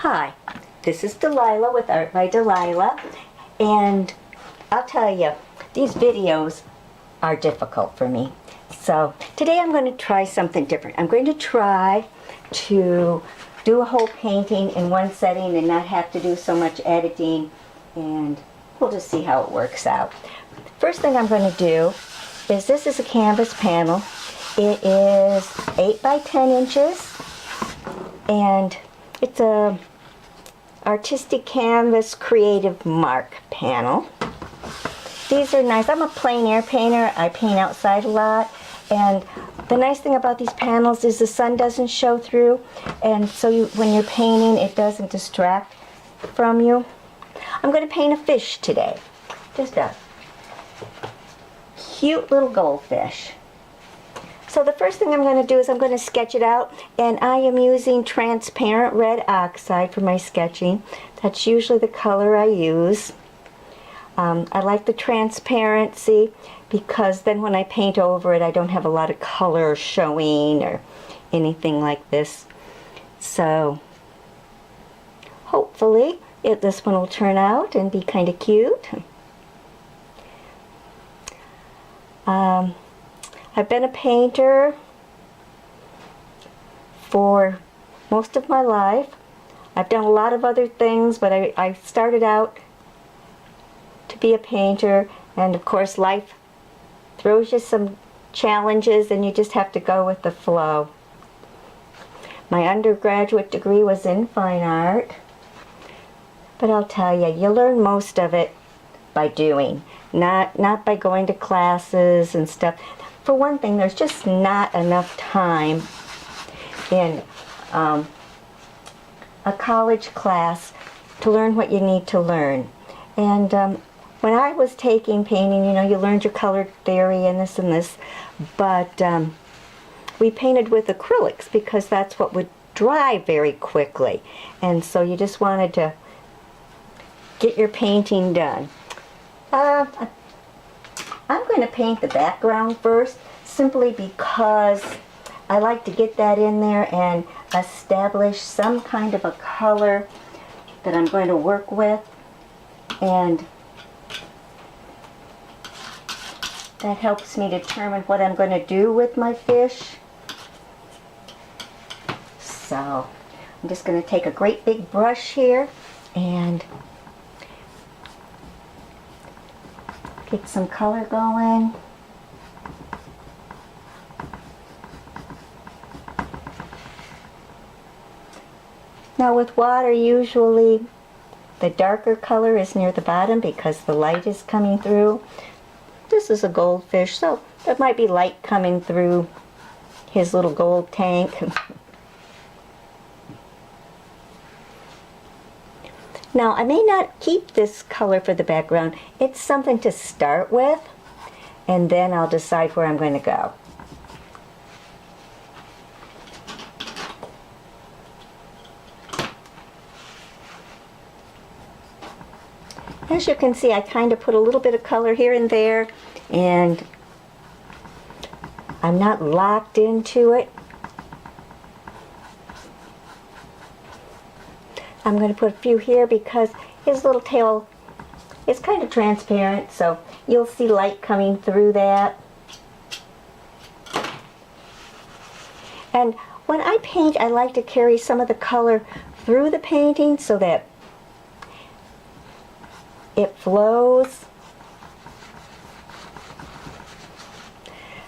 Hi, this is Delilah with Art by Delilah, and I'll tell you, these videos are difficult for me. So today I'm going to try something different. I'm going to try to do a whole painting in one setting and not have to do so much editing, and we'll just see how it works out. First thing I'm going to do is, this is a canvas panel. It is 8 by 10 inches, and it's a artistic canvas creative mark panel. These are nice. I'm a plein air painter. I paint outside a lot, and the nice thing about these panels is the sun doesn't show through, and so when you're painting, it doesn't distract from you. I'm going to paint a fish today. Just a cute little goldfish. So the first thing I'm going to do is I'm going to sketch it out, and I am using transparent red oxide for my sketching. That's usually the color I use. I like the transparency because then when I paint over it, I don't have a lot of color showing or anything like this. So hopefully this one will turn out and be kind of cute. I've been a painter for most of my life. I've done a lot of other things, but I started out to be a painter, and of course life throws you some challenges and you just have to go with the flow. My undergraduate degree was in fine art, but I'll tell you, you learn most of it by doing, not by going to classes and stuff. For one thing, there's just not enough time in a college class to learn what you need to learn. And when I was taking painting, you know, you learned your color theory and this, but we painted with acrylics because that's what would dry very quickly. And so you just wanted to get your painting done. I'm going to paint the background first, simply because I like to get that in there and establish some kind of a color that I'm going to work with, and that helps me determine what I'm going to do with my fish. So I'm just going to take a great big brush here and get some color going. Now with water, usually the darker color is near the bottom because the light is coming through. This is a goldfish, so there might be light coming through his little gold tank. Now, I may not keep this color for the background. It's something to start with, and then I'll decide where I'm going to go. As you can see, I kind of put a little bit of color here and there, and I'm not locked into it. I'm going to put a few here because his little tail is kind of transparent, so you'll see light coming through that. And when I paint, I like to carry some of the color through the painting so that it flows.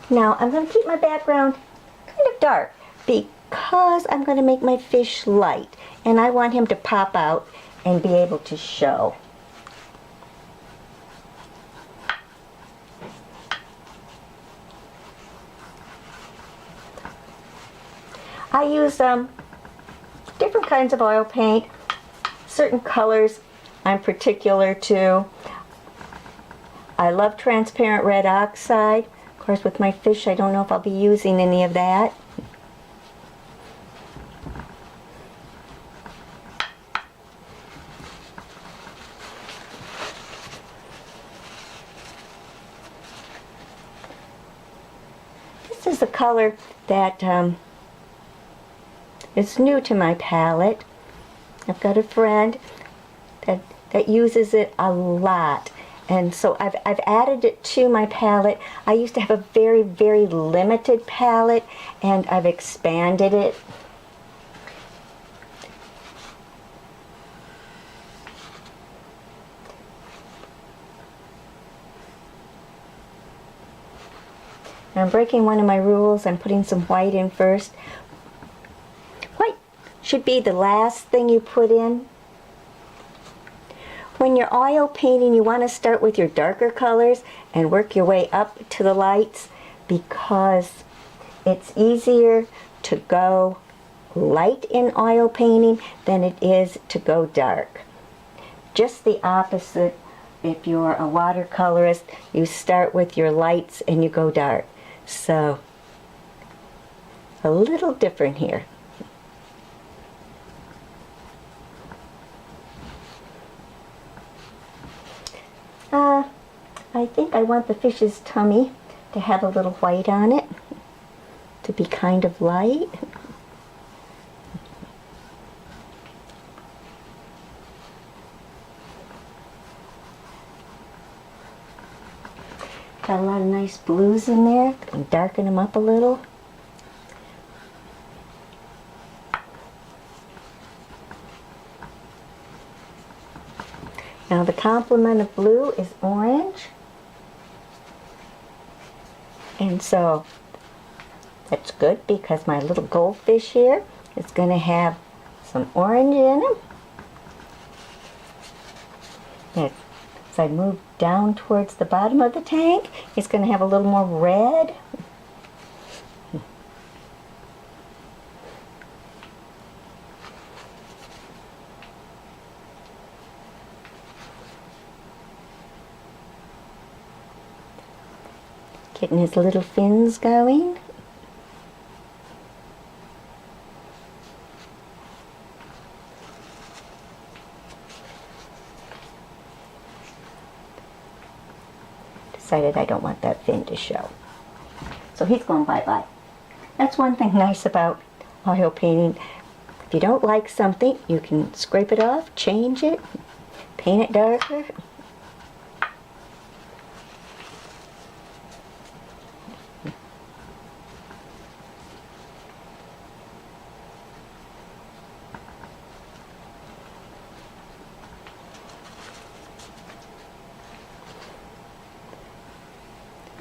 Now I'm going to keep my background kind of dark because I'm going to make my fish light, and I want him to pop out and be able to show. I use different kinds of oil paint, certain colors I'm particular to. I love transparent red oxide. Of course, with my fish, I don't know if I'll be using any of that. This is a color that is new to my palette. I've got a friend that uses it a lot. And so I've added it to my palette. I used to have a very, very limited palette, and I've expanded it. And I'm breaking one of my rules. I'm putting some white in first. White should be the last thing you put in. When you're oil painting, you want to start with your darker colors and work your way up to the lights, because it's easier to go light in oil painting than it is to go dark. Just the opposite if you're a watercolorist. You start with your lights and you go dark. So, a little different here. I think I want the fish's tummy to have a little white on it, to be kind of light. Got a lot of nice blues in there. And darken them up a little. Now the complement of blue is orange. And so that's good, because my little goldfish here is going to have some orange in him. As I move down towards the bottom of the tank, he's going to have a little more red. Getting his little fins going. Decided I don't want that fin to show. So he's going bye-bye. That's one thing nice about oil painting. If you don't like something, you can scrape it off, change it, paint it darker.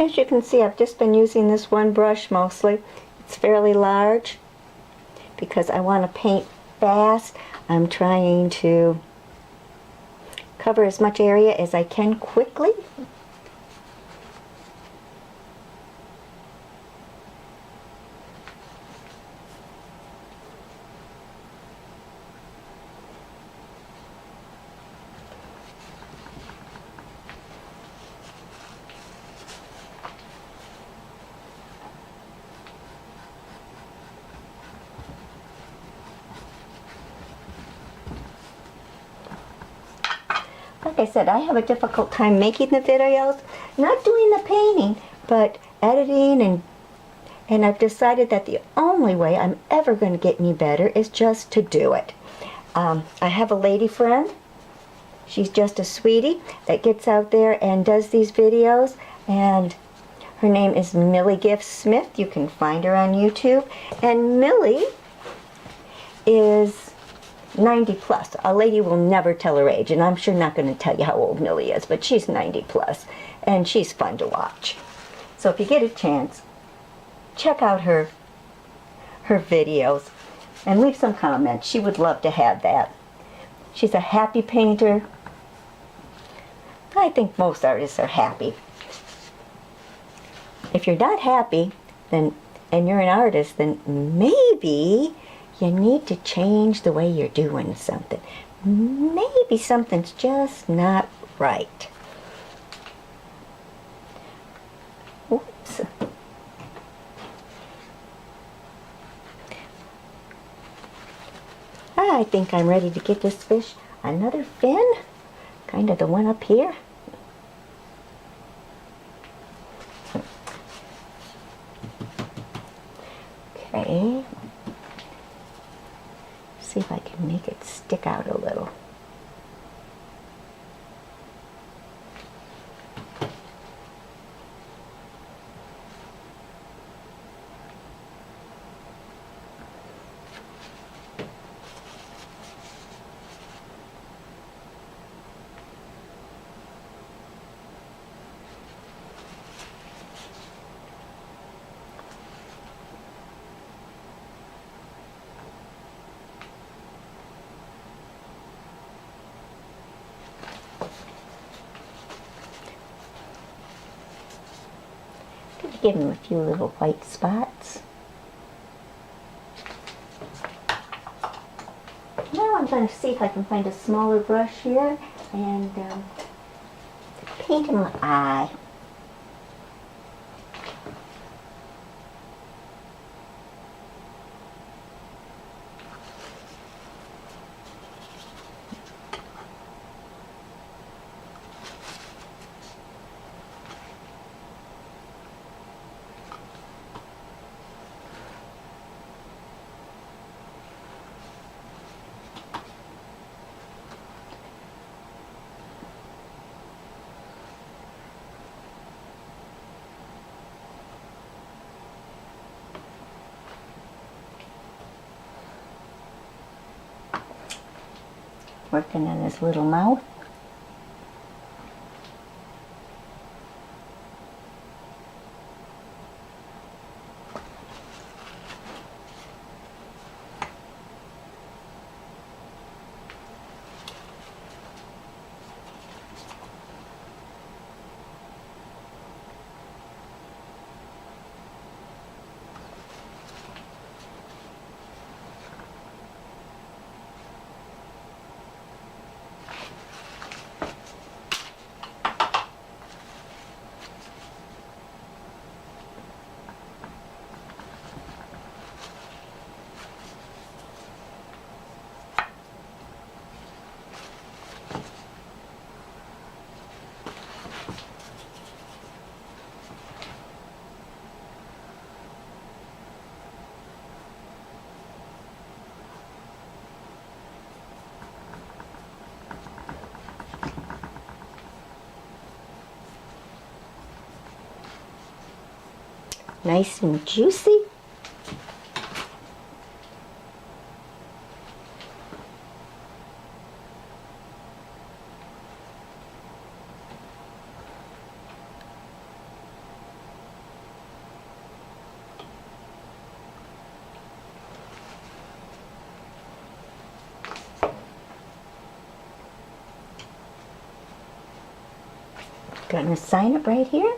As you can see, I've just been using this one brush mostly. It's fairly large because I want to paint fast. I'm trying to cover as much area as I can quickly. Like I said, I have a difficult time making the videos, not doing the painting, but editing, and I've decided that the only way I'm ever going to get any better is just to do it. I have a lady friend. She's just a sweetie that gets out there and does these videos, and her name is Millie Gift Smith. You can find her on YouTube. And Millie is 90 plus. A lady will never tell her age, and I'm sure not going to tell you how old Millie is, but she's 90 plus, and she's fun to watch. So if you get a chance, check out her videos and leave some comments. She would love to have that. She's a happy painter. I think most artists are happy. If you're not happy, then, and you're an artist, then maybe you need to change the way you're doing something. Maybe something's just not right. Oops. I think I'm ready to get this fish another fin, kind of the one up here. Okay. See if I can make it stick out a little. Give him a few little white spots. Now I'm going to see if I can find a smaller brush here and paint him an eye. Working on his little mouth. Nice and juicy. Gonna sign it right here.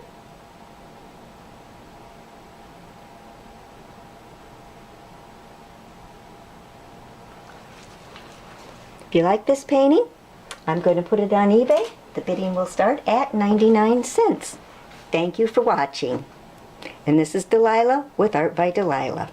If you like this painting, I'm going to put it on eBay. The bidding will start at 99 cents. Thank you for watching. And this is Delilah with Art by Delilah.